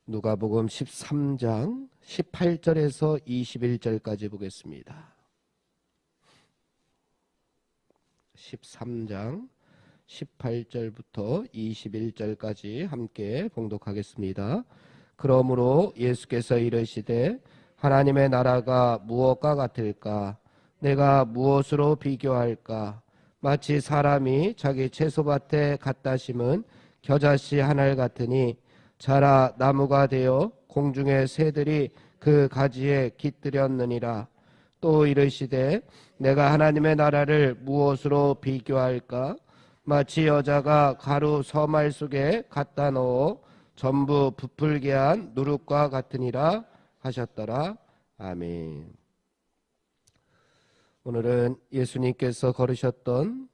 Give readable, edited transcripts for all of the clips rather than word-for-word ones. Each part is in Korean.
누가복음 13장 18절에서 21절까지 보겠습니다. 13장 18절부터 21절까지 함께 봉독하겠습니다. 그러므로 예수께서 이르시되 하나님의 나라가 무엇과 같을까? 내가 무엇으로 비교할까? 마치 사람이 자기 채소밭에 갖다 심은 겨자씨 한 알 같으니 자라 나무가 되어 공중의 새들이 그 가지에 깃들였느니라. 또 이르시되 내가 하나님의 나라를 무엇으로 비교할까? 마치 여자가 가루 서말 속에 갖다 넣어 전부 부풀게 한 누룩과 같으니라 하셨더라. 아멘. 오늘은 예수님께서 걸으셨던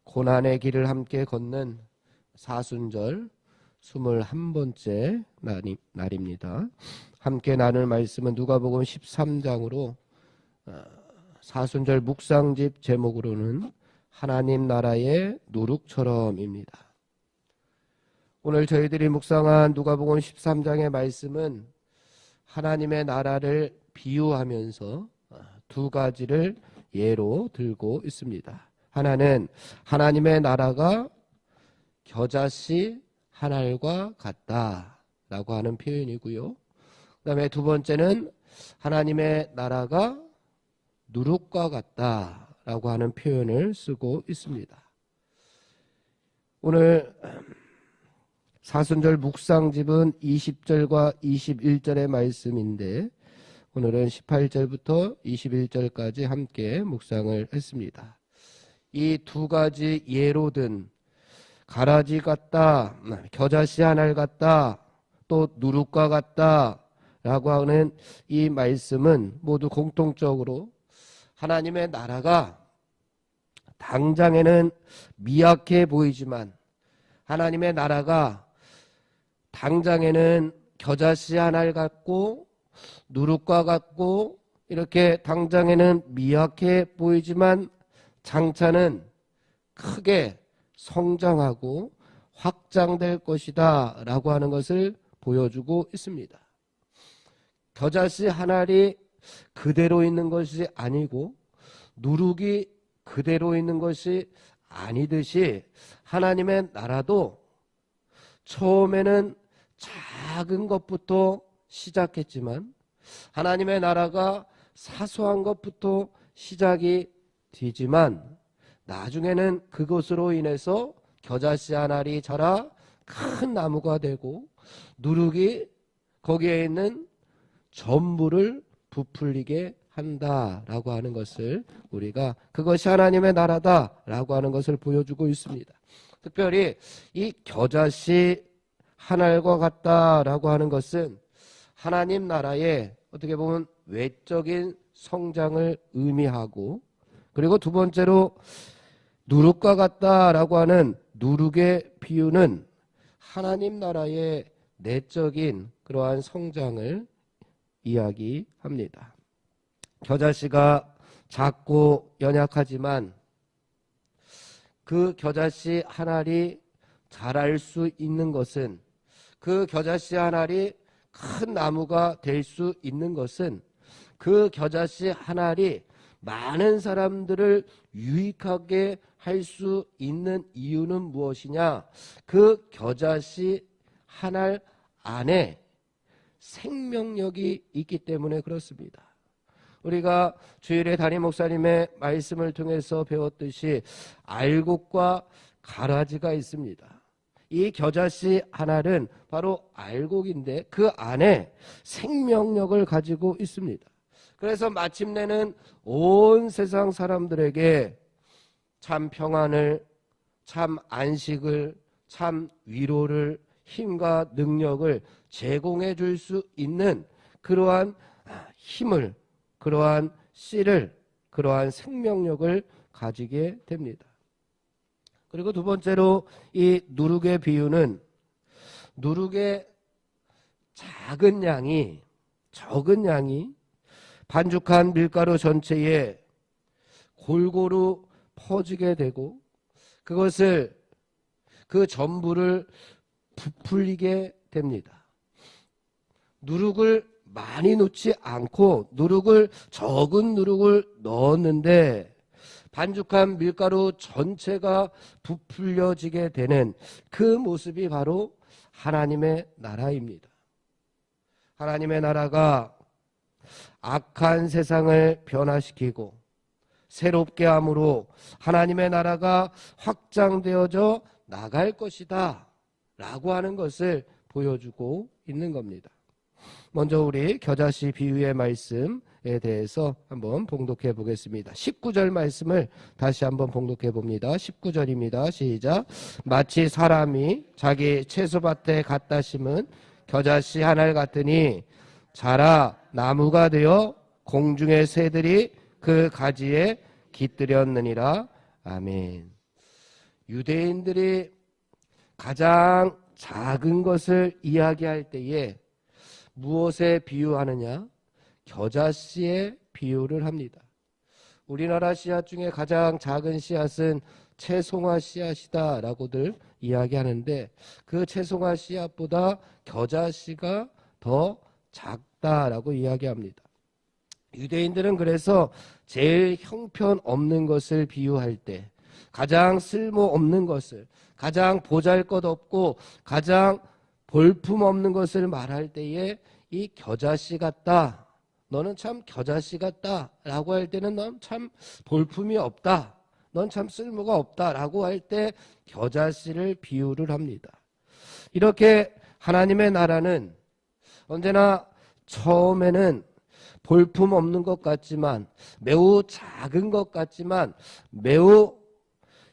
고난의 길을 함께 걷는 사순절 21번째 날입니다. 함께 나눌 말씀은 누가복음 13장으로 사순절 묵상집 제목으로는 하나님 나라의 누룩처럼입니다. 오늘 저희들이 묵상한 누가복음 13장의 말씀은 하나님의 나라를 비유하면서 두 가지를 예로 들고 있습니다. 하나는 하나님의 나라가 겨자씨 한 알과 같다라고 하는 표현이고요. 그 다음에 두 번째는 하나님의 나라가 누룩과 같다라고 하는 표현을 쓰고 있습니다. 오늘 사순절 묵상집은 20절과 21절의 말씀인데 오늘은 18절부터 21절까지 함께 묵상을 했습니다. 이 두 가지 예로 든 가라지 같다, 겨자씨 한 알 같다, 또 누룩과 같다 라고 하는 이 말씀은 모두 공통적으로 하나님의 나라가 당장에는 미약해 보이지만 하나님의 나라가 당장에는 겨자씨 한 알 같고 누룩과 같고 이렇게 당장에는 미약해 보이지만 장차는 크게 성장하고 확장될 것이다 라고 하는 것을 보여주고 있습니다. 겨자씨 한 알이 그대로 있는 것이 아니고 누룩이 그대로 있는 것이 아니듯이 하나님의 나라도 처음에는 작은 것부터 시작했지만 하나님의 나라가 사소한 것부터 시작이 되지만 나중에는 그것으로 인해서 겨자씨 한 알이 자라 큰 나무가 되고 누룩이 거기에 있는 전부를 부풀리게 한다라고 하는 것을 우리가 그것이 하나님의 나라다라고 하는 것을 보여주고 있습니다. 특별히 이 겨자씨 한 알과 같다라고 하는 것은 하나님 나라의 어떻게 보면 외적인 성장을 의미하고 그리고 두 번째로 누룩과 같다라고 하는 누룩의 비유는 하나님 나라의 내적인 그러한 성장을 이야기합니다. 겨자씨가 작고 연약하지만 그 겨자씨 한 알이 자랄 수 있는 것은 그 겨자씨 한 알이 큰 나무가 될 수 있는 것은 그 겨자씨 한 알이 많은 사람들을 유익하게 할 수 있는 이유는 무엇이냐? 그 겨자씨 한 알 안에 생명력이 있기 때문에 그렇습니다. 우리가 주일에 담임 목사님의 말씀을 통해서 배웠듯이 알곡과 가라지가 있습니다. 이 겨자씨 한 알은 바로 알곡인데 그 안에 생명력을 가지고 있습니다. 그래서 마침내는 온 세상 사람들에게 참 평안을, 참 안식을, 참 위로를, 힘과 능력을 제공해 줄 수 있는 그러한 힘을, 그러한 씨를, 그러한 생명력을 가지게 됩니다. 그리고 두 번째로 이 누룩의 비유는 누룩의 적은 양이 반죽한 밀가루 전체에 골고루 퍼지게 되고 그것을, 그 전부를 부풀리게 됩니다. 누룩을 많이 넣지 않고 적은 누룩을 넣었는데 반죽한 밀가루 전체가 부풀려지게 되는 그 모습이 바로 하나님의 나라입니다. 하나님의 나라가 악한 세상을 변화시키고 새롭게 함으로 하나님의 나라가 확장되어져 나갈 것이다 라고 하는 것을 보여주고 있는 겁니다. 먼저 우리 겨자씨 비유의 말씀에 대해서 한번 봉독해 보겠습니다. 19절 말씀을 다시 한번 봉독해 봅니다. 19절입니다. 시작. 마치 사람이 자기 채소밭에 갖다 심은 겨자씨 한 알 같으니 자라 나무가 되어 공중의 새들이 그 가지에 깃들였느니라. 아멘. 유대인들이 가장 작은 것을 이야기할 때에 무엇에 비유하느냐? 겨자씨에 비유를 합니다. 우리나라 씨앗 중에 가장 작은 씨앗은 채송화 씨앗이다 라고들 이야기하는데 그 채송화 씨앗보다 겨자씨가 더 작다라고 이야기합니다. 유대인들은 그래서 제일 형편없는 것을 비유할 때 가장 쓸모없는 것을, 가장 보잘것없고 가장 볼품없는 것을 말할 때에 이 겨자씨 같다, 너는 참 겨자씨 같다 라고 할 때는 넌 참 볼품이 없다, 넌 참 쓸모가 없다 라고 할 때 겨자씨를 비유를 합니다. 이렇게 하나님의 나라는 언제나 처음에는 볼품없는 것 같지만, 매우 작은 것 같지만, 매우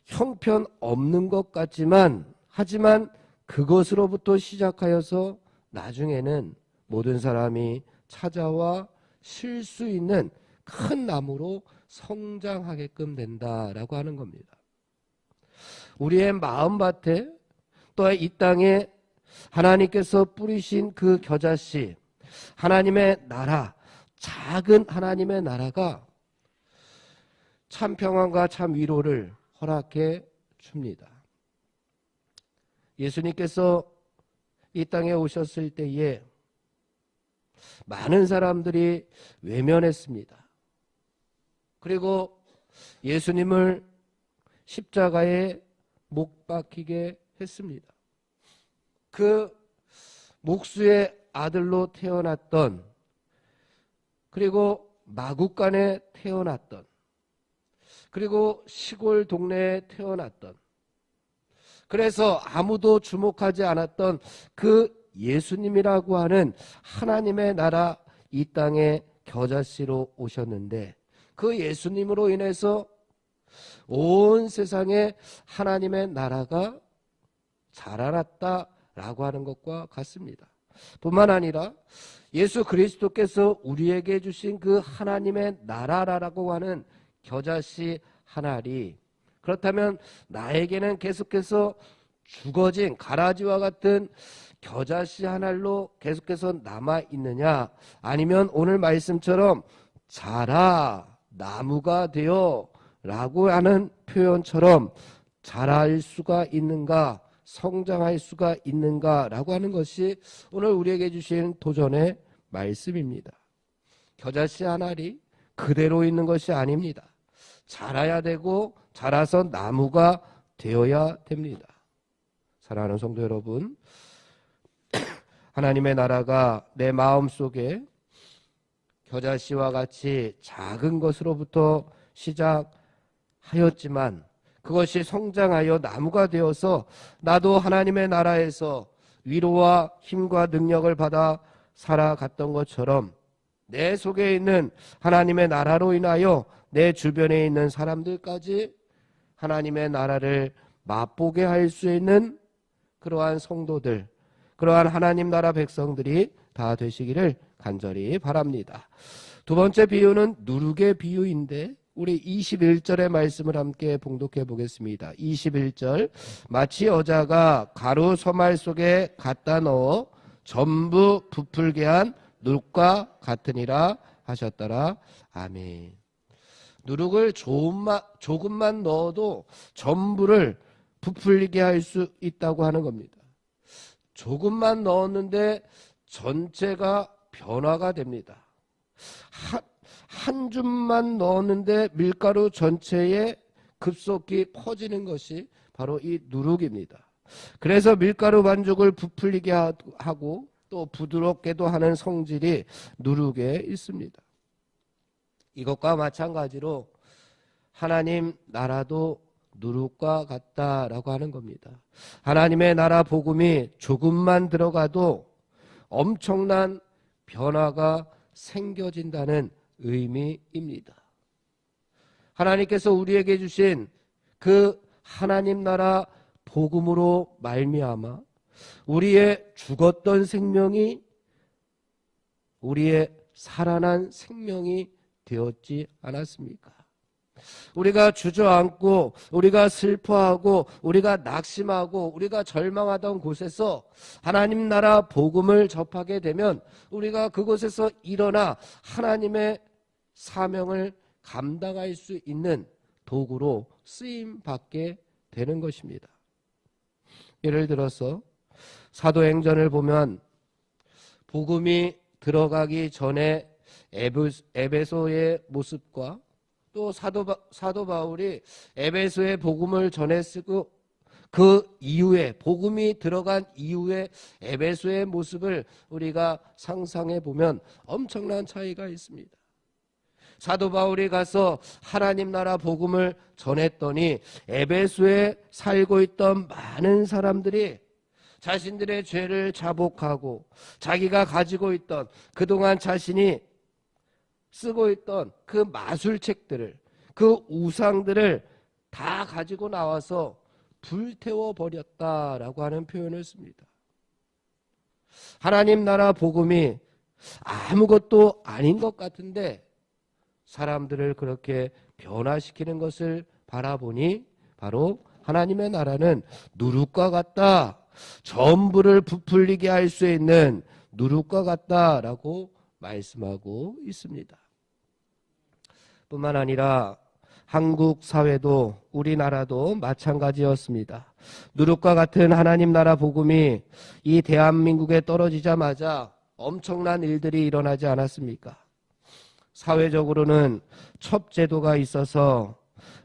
형편없는 것 같지만, 하지만 그것으로부터 시작하여서 나중에는 모든 사람이 찾아와 쉴 수 있는 큰 나무로 성장하게끔 된다라고 하는 겁니다. 우리의 마음밭에 또 이 땅에 하나님께서 뿌리신 그 겨자씨, 하나님의 나라, 작은 하나님의 나라가 참 평안과 참 위로를 허락해 줍니다. 예수님께서 이 땅에 오셨을 때에 많은 사람들이 외면했습니다. 그리고 예수님을 십자가에 못 박히게 했습니다. 그 목수의 아들로 태어났던, 그리고 마구간에 태어났던, 그리고 시골 동네에 태어났던, 그래서 아무도 주목하지 않았던 그 예수님이라고 하는 하나님의 나라 이 땅에 겨자씨로 오셨는데, 그 예수님으로 인해서 온 세상에 하나님의 나라가 자라났다라고 하는 것과 같습니다. 뿐만 아니라 예수 그리스도께서 우리에게 주신 그 하나님의 나라라고 하는 겨자씨 한 알이, 그렇다면 나에게는 계속해서 죽어진 가라지와 같은 겨자씨 한 알로 계속해서 남아있느냐, 아니면 오늘 말씀처럼 자라 나무가 되어 라고 하는 표현처럼 자랄 수가 있는가, 성장할 수가 있는가 라고 하는 것이 오늘 우리에게 주신 도전의 말씀입니다. 겨자씨 한 알이 그대로 있는 것이 아닙니다. 자라야 되고 자라서 나무가 되어야 됩니다. 사랑하는 성도 여러분, 하나님의 나라가 내 마음속에 겨자씨와 같이 작은 것으로부터 시작하였지만 그것이 성장하여 나무가 되어서 나도 하나님의 나라에서 위로와 힘과 능력을 받아 살아갔던 것처럼 내 속에 있는 하나님의 나라로 인하여 내 주변에 있는 사람들까지 하나님의 나라를 맛보게 할 수 있는 그러한 성도들, 그러한 하나님 나라 백성들이 다 되시기를 간절히 바랍니다. 두 번째 비유는 누룩의 비유인데 우리 21절의 말씀을 함께 봉독해 보겠습니다. 21절, 마치 여자가 가루 서말 속에 갖다 넣어 전부 부풀게 한 누룩과 같으니라 하셨더라. 아멘. 누룩을 조금만 넣어도 전부를 부풀리게 할 수 있다고 하는 겁니다. 조금만 넣었는데 전체가 변화가 됩니다. 한 줌만 넣었는데 밀가루 전체에 급속히 퍼지는 것이 바로 이 누룩입니다. 그래서 밀가루 반죽을 부풀리게 하고 또 부드럽게도 하는 성질이 누룩에 있습니다. 이것과 마찬가지로 하나님 나라도 누룩과 같다라고 하는 겁니다. 하나님의 나라 복음이 조금만 들어가도 엄청난 변화가 생겨진다는 의미입니다. 하나님께서 우리에게 주신 그 하나님 나라 복음으로 말미암아 우리의 죽었던 생명이 우리의 살아난 생명이 되었지 않았습니까? 우리가 주저앉고 우리가 슬퍼하고 우리가 낙심하고 우리가 절망하던 곳에서 하나님 나라 복음을 접하게 되면 우리가 그곳에서 일어나 하나님의 사명을 감당할 수 있는 도구로 쓰임받게 되는 것입니다. 예를 들어서 사도행전을 보면 복음이 들어가기 전에 에베소의 모습과 또 사도 바울이 에베소의 복음을 전했고 그 이후에 복음이 들어간 이후에 에베소의 모습을 우리가 상상해 보면 엄청난 차이가 있습니다. 사도 바울이 가서 하나님 나라 복음을 전했더니 에베소에 살고 있던 많은 사람들이 자신들의 죄를 자복하고 자기가 가지고 있던 그동안 자신이 쓰고 있던 그 마술책들을 그 우상들을 다 가지고 나와서 불태워 버렸다라고 하는 표현을 씁니다. 하나님 나라 복음이 아무것도 아닌 것 같은데 사람들을 그렇게 변화시키는 것을 바라보니 바로 하나님의 나라는 누룩과 같다. 전부를 부풀리게 할 수 있는 누룩과 같다라고 말씀하고 있습니다. 뿐만 아니라 한국 사회도 우리나라도 마찬가지였습니다. 누룩과 같은 하나님 나라 복음이 이 대한민국에 떨어지자마자 엄청난 일들이 일어나지 않았습니까? 사회적으로는 첩제도가 있어서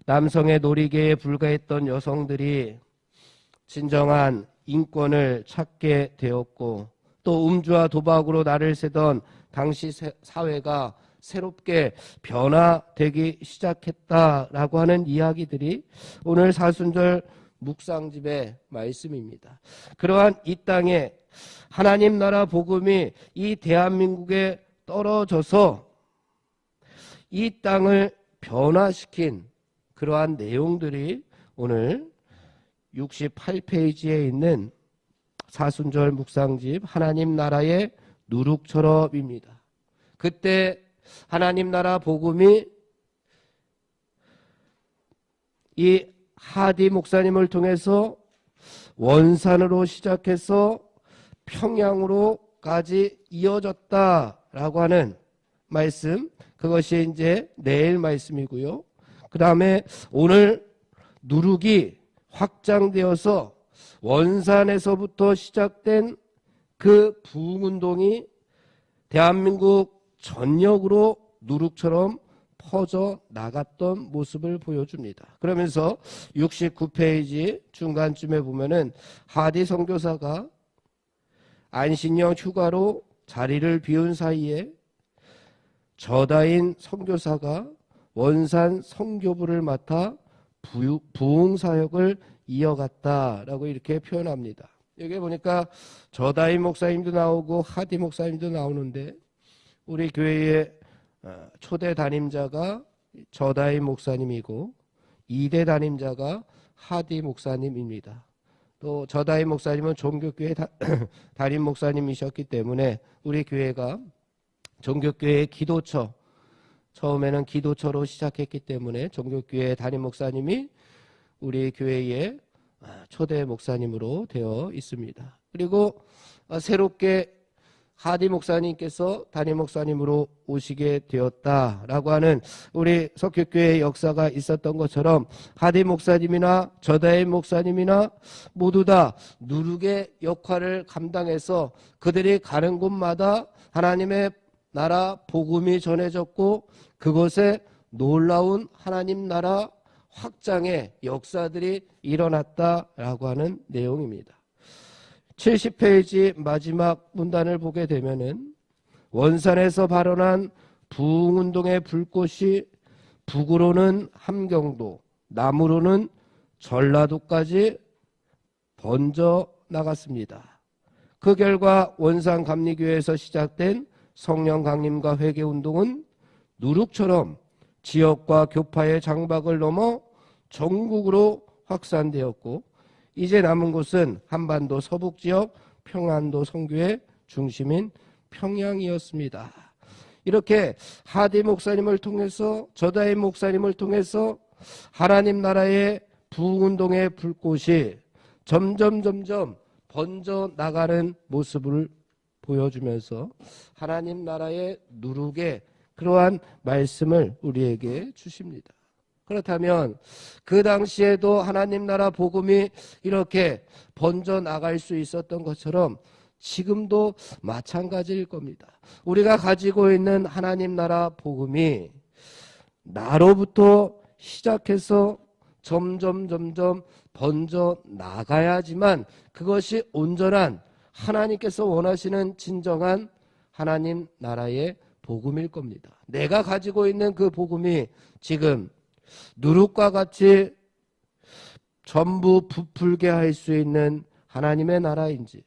남성의 놀이개에 불과했던 여성들이 진정한 인권을 찾게 되었고 또 음주와 도박으로 날을 새던 당시 사회가 새롭게 변화되기 시작했다라고 하는 이야기들이 오늘 사순절 묵상집의 말씀입니다. 그러한 이 땅에 하나님 나라 복음이 이 대한민국에 떨어져서 이 땅을 변화시킨 그러한 내용들이 오늘 68페이지에 있는 사순절 묵상집 하나님 나라의 누룩처럼입니다. 그때 하나님 나라 복음이 이 하디 목사님을 통해서 원산으로 시작해서 평양으로까지 이어졌다라고 하는 말씀, 그것이 이제 내일 말씀이고요. 그 다음에 오늘 누룩이 확장되어서 원산에서부터 시작된 그 부흥운동이 대한민국 전역으로 누룩처럼 퍼져 나갔던 모습을 보여줍니다. 그러면서 69페이지 중간쯤에 보면은 하디 선교사가 안식년 휴가로 자리를 비운 사이에 저다인 선교사가 원산 선교부를 맡아 부흥 사역을 이어갔다라고 이렇게 표현합니다. 여기 보니까 저다인 목사님도 나오고 하디 목사님도 나오는데 우리 교회의 초대 담임자가 저다인 목사님이고 2대 담임자가 하디 목사님입니다. 또 저다인 목사님은 종교교회 담임 목사님이셨기 때문에 우리 교회가 종교교회 기도처, 처음에는 기도처로 시작했기 때문에 종교교회 담임 목사님이 우리 교회의 초대 목사님으로 되어 있습니다. 그리고 새롭게 하디 목사님께서 담임 목사님으로 오시게 되었다라고 하는 우리 석교교회의 역사가 있었던 것처럼 하디 목사님이나 저다임 목사님이나 모두 다 누룩의 역할을 감당해서 그들이 가는 곳마다 하나님의 나라 복음이 전해졌고 그것에 놀라운 하나님 나라 확장의 역사들이 일어났다라고 하는 내용입니다. 70페이지 마지막 문단을 보게 되면은 원산에서 발원한 부흥운동의 불꽃이 북으로는 함경도, 남으로는 전라도까지 번져 나갔습니다. 그 결과 원산 감리교회에서 시작된 성령 강림과 회개운동은 누룩처럼 지역과 교파의 장박을 넘어 전국으로 확산되었고 이제 남은 곳은 한반도 서북지역 평안도 선교의 중심인 평양이었습니다. 이렇게 하디 목사님을 통해서 저다임 목사님을 통해서 하나님 나라의 부흥운동의 불꽃이 점점 번져 나가는 모습을 보여주면서 하나님 나라의 누룩의 그러한 말씀을 우리에게 주십니다. 그렇다면 그 당시에도 하나님 나라 복음이 이렇게 번져 나갈 수 있었던 것처럼 지금도 마찬가지일 겁니다. 우리가 가지고 있는 하나님 나라 복음이 나로부터 시작해서 점점 번져 나가야지만 그것이 온전한 하나님께서 원하시는 진정한 하나님 나라의 복음일 겁니다. 내가 가지고 있는 그 복음이 지금 누룩과 같이 전부 부풀게 할 수 있는 하나님의 나라인지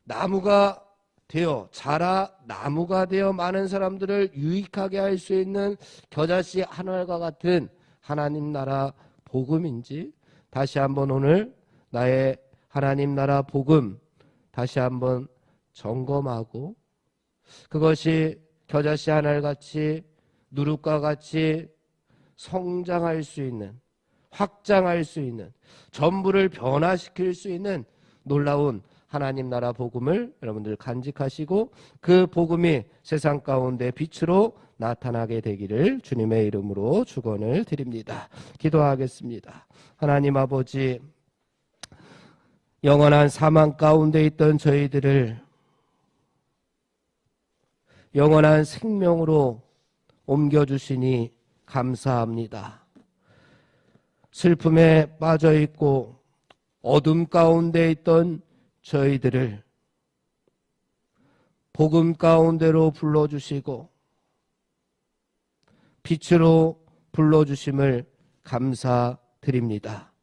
나무가 되어 자라 나무가 되어 많은 사람들을 유익하게 할 수 있는 겨자씨 한 알과 같은 하나님 나라 복음인지 다시 한번 오늘 나의 하나님 나라 복음 다시 한번 점검하고 그것이 겨자씨 한 알같이 누룩과 같이 성장할 수 있는 확장할 수 있는 전부를 변화시킬 수 있는 놀라운 하나님 나라 복음을 여러분들 간직하시고 그 복음이 세상 가운데 빛으로 나타나게 되기를 주님의 이름으로 축원을 드립니다. 기도하겠습니다. 하나님 아버지 영원한 사망 가운데 있던 저희들을 영원한 생명으로 옮겨주시니 감사합니다. 슬픔에 빠져있고 어둠 가운데 있던 저희들을 복음 가운데로 불러주시고 빛으로 불러주심을 감사드립니다.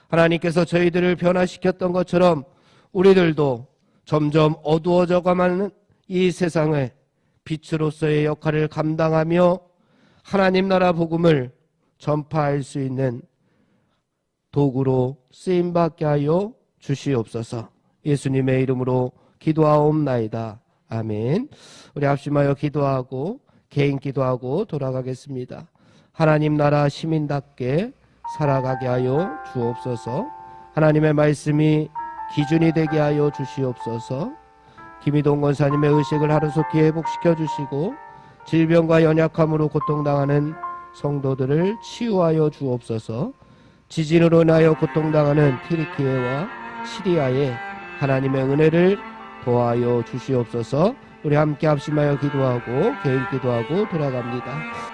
하나님께서 저희들을 변화시켰던 것처럼 우리들도 점점 어두워져가는 이 세상에 빛으로서의 역할을 감당하며 하나님 나라 복음을 전파할 수 있는 도구로 쓰임받게 하여 주시옵소서. 예수님의 이름으로 기도하옵나이다. 아멘. 우리 합심하여 기도하고 개인 기도하고 돌아가겠습니다. 하나님 나라 시민답게 살아가게 하여 주옵소서. 하나님의 말씀이 기준이 되게 하여 주시옵소서. 김희동 권사님의 의식을 하루속히 회복시켜 주시고 질병과 연약함으로 고통당하는 성도들을 치유하여 주옵소서. 지진으로 인하여 고통당하는 튀르키예와 시리아에 하나님의 은혜를 더하여 주시옵소서. 우리 함께 합심하여 기도하고 개인 기도하고 돌아갑니다.